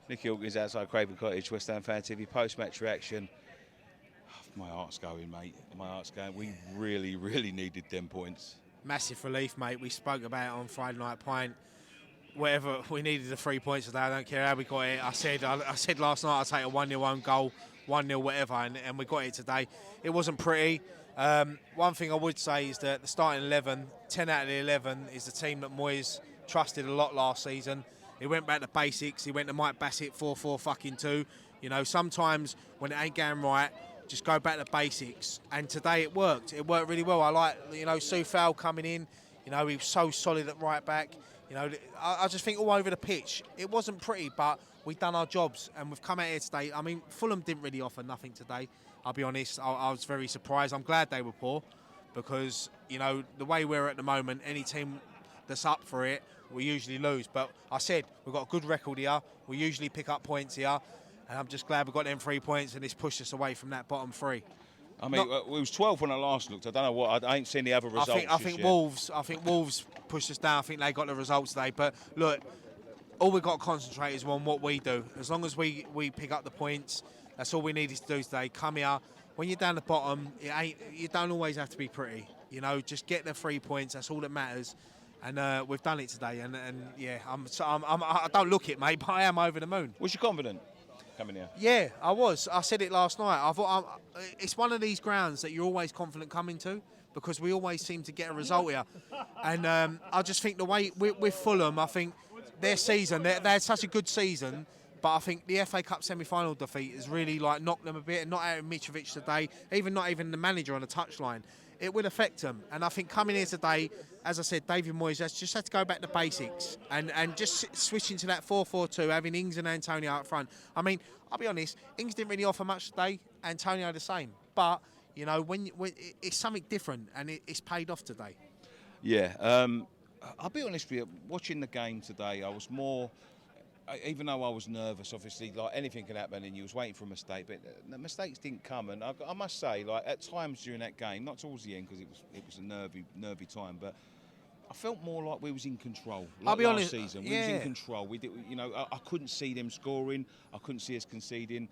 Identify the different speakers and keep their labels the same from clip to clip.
Speaker 1: Nicky Hawkins outside Craven Cottage, West Ham Fan TV, post-match reaction. My heart's going, mate. My heart's going. We really, really needed them points.
Speaker 2: Massive relief, mate. We spoke about it on Friday Night Pint. Whatever, we needed the 3 points today. I don't care how we got it. I said last night I'd take a 1-0 own goal, 1-0 whatever, and we got it today. It wasn't pretty. One thing I would say is that the starting 11, 10 out of the 11 is the team that Moyes trusted a lot last season. He went back to basics. He went to Mike Bassett 4-4-2. You know, sometimes when it ain't going right, just go back to basics. And today it worked. It worked really well. I like, Soufal coming in. He was so solid at right back. I just think all over the pitch, it wasn't pretty, but we've done our jobs and we've come out here today. I mean, Fulham didn't really offer nothing today. I'll be honest. I was very surprised. I'm glad they were poor because, the way we're at the moment, any team that's up for it, we usually lose. But I said, we've got a good record here. We usually pick up points here. And I'm just glad we got them 3 points and it's pushed us away from that bottom three.
Speaker 1: I mean, it was 12 when I last looked. I don't know what. I ain't seen the other results.
Speaker 2: I think Wolves pushed us down. I think they got the results today. But look, all we've got to concentrate is on what we do. As long as we pick up the points, that's all we needed to do today. Come here. When you're down the bottom, you don't always have to be pretty. Just get the 3 points. That's all that matters. And we've done it today. And yeah, I don't look it, mate, but I am over the moon.
Speaker 1: Was you confident coming here?
Speaker 2: Yeah, I was. I said it last night. I thought it's one of these grounds that you're always confident coming to because we always seem to get a result here. And I just think the way with Fulham, I think their season, they had such a good season, but I think the FA Cup semi-final defeat has really knocked them a bit, and not out of Mitrovic today, not even the manager on the touchline. It would affect them. And I think coming here today, as I said, David Moyes just had to go back to basics and just switch into that 4-4-2, having Ings and Antonio up front. I mean, I'll be honest, Ings didn't really offer much today, Antonio the same. But, when it's something different and it's paid off today.
Speaker 1: Yeah. I'll be honest with you, watching the game today, I was more... Even though I was nervous, obviously, anything can happen, and you was waiting for a mistake, but the mistakes didn't come. And I must say, at times during that game, not towards the end because it was a nervy time, but I felt more like we was in control.
Speaker 2: I'll be honest,
Speaker 1: season,
Speaker 2: yeah.
Speaker 1: We was in control. We did, I couldn't see them scoring. I couldn't see us conceding.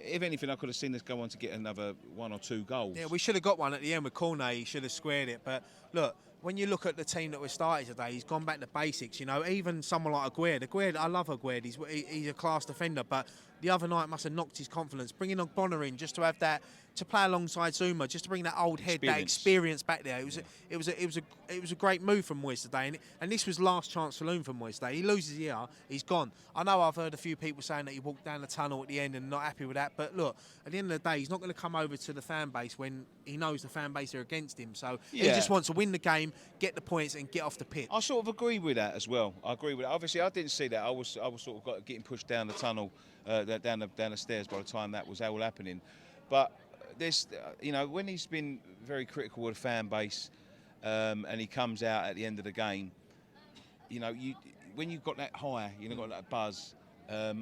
Speaker 1: If anything, I could have seen us go on to get another 1 or 2 goals.
Speaker 2: Yeah, we should have got one at the end with Cornet. He should have squared it, but look. When you look at the team that we started today, he's gone back to basics. Even someone like Aguerd, I love Aguerd. He's a class defender, but the other night must have knocked his confidence. Bringing on Bonner in just to have that, to play alongside Zuma, just to bring that old head, that experience back there. It was a great move from Moyes today, and this was last chance saloon from Moyes today. He loses here, he's gone. I know I've heard a few people saying that he walked down the tunnel at the end and not happy with that, but look, at the end of the day, he's not going to come over to the fan base when he knows the fan base are against him. So he just wants to win the game, get the points, and get off the pitch.
Speaker 1: I sort of agree with that as well. I agree with that. Obviously, I didn't see that. I was sort of getting pushed down the tunnel, down the stairs by the time that was all happening. But there's, when he's been very critical of the fan base, and he comes out at the end of the game, when you've got that high, got that buzz.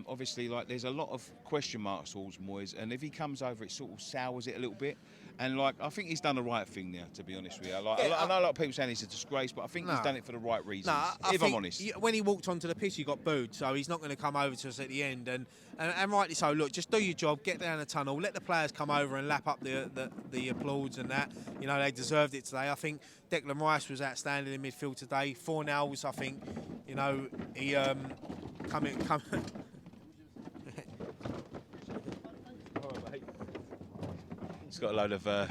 Speaker 1: Obviously, there's a lot of question marks towards Moyes, and if he comes over, it sort of sours it a little bit. And I think he's done the right thing there, to be honest with you. I know a lot of people saying it's a disgrace, but I think he's done it for the right reasons. If I'm honest,
Speaker 2: when he walked onto the pitch, he got booed, so he's not going to come over to us at the end. And rightly so. Look, just do your job, get down the tunnel, let the players come over and lap up the applause and that. They deserved it today. I think Declan Rice was outstanding in midfield today. 4-0s, I think. He come.
Speaker 1: He's got a load of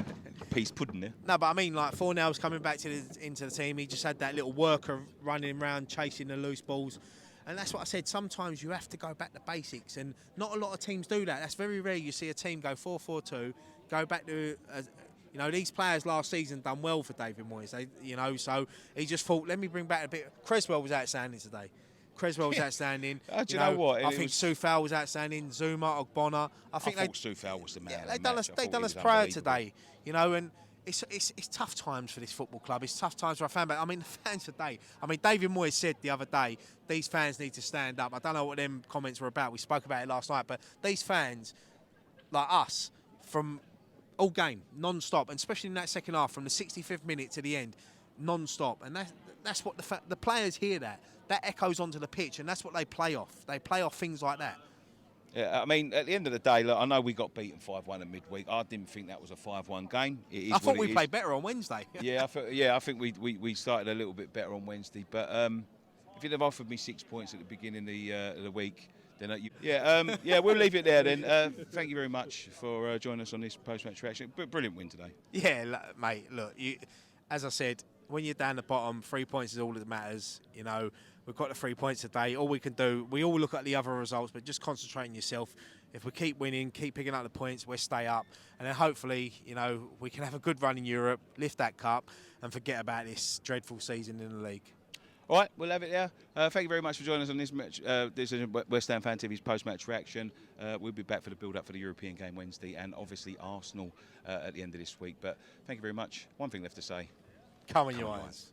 Speaker 1: peas pudding there.
Speaker 2: No, but I mean, 4-0's coming back into the team. He just had that little worker running around chasing the loose balls. And that's what I said. Sometimes you have to go back to basics, and not a lot of teams do that. That's very rare. You see a team go 4-4-2, go back to... these players last season done well for David Moyes. So he just thought, let me bring back a bit... Creswell was outstanding today. Creswell was outstanding.
Speaker 1: Do you know what?
Speaker 2: I think Soufal was outstanding. Zuma, Ogbonna. I thought Soufal
Speaker 1: was the man.
Speaker 2: Yeah, they done us proud today. And it's tough times for this football club. It's tough times for our fan base. I mean, the fans today. I mean, David Moyes said the other day, these fans need to stand up. I don't know what them comments were about. We spoke about it last night, but these fans, like us, from all game, non-stop, and especially in that second half, from the 65th minute to the end, non-stop, and that's what the players hear. That echoes onto the pitch, and that's what they play off. They play off things like that.
Speaker 1: Yeah, I mean, at the end of the day, look, I know we got beaten 5-1 at midweek. I didn't think that was a 5-1 game. It is
Speaker 2: I thought
Speaker 1: what
Speaker 2: we
Speaker 1: it is.
Speaker 2: played better on Wednesday.
Speaker 1: I think we started a little bit better on Wednesday. But if you'd have offered me 6 points at the beginning of the week, then we'll leave it there then. Thank you very much for joining us on this post-match reaction. Brilliant win today.
Speaker 2: Yeah, mate, look, as I said, when you're down the bottom, 3 points is all that matters. You know, we've got the 3 points today. All we can do, we all look at the other results, but just concentrate on yourself. If we keep winning, keep picking up the points, we'll stay up. And then hopefully, you know, we can have a good run in Europe, lift that cup, and forget about this dreadful season in the league.
Speaker 1: All right, we'll have it there. Thank you very much for joining us on this match. This is West Ham Fan TV's post-match reaction. We'll be back for the build-up for the European game Wednesday, and obviously Arsenal at the end of this week. But thank you very much. One thing left to say.
Speaker 2: Come on, you Irons.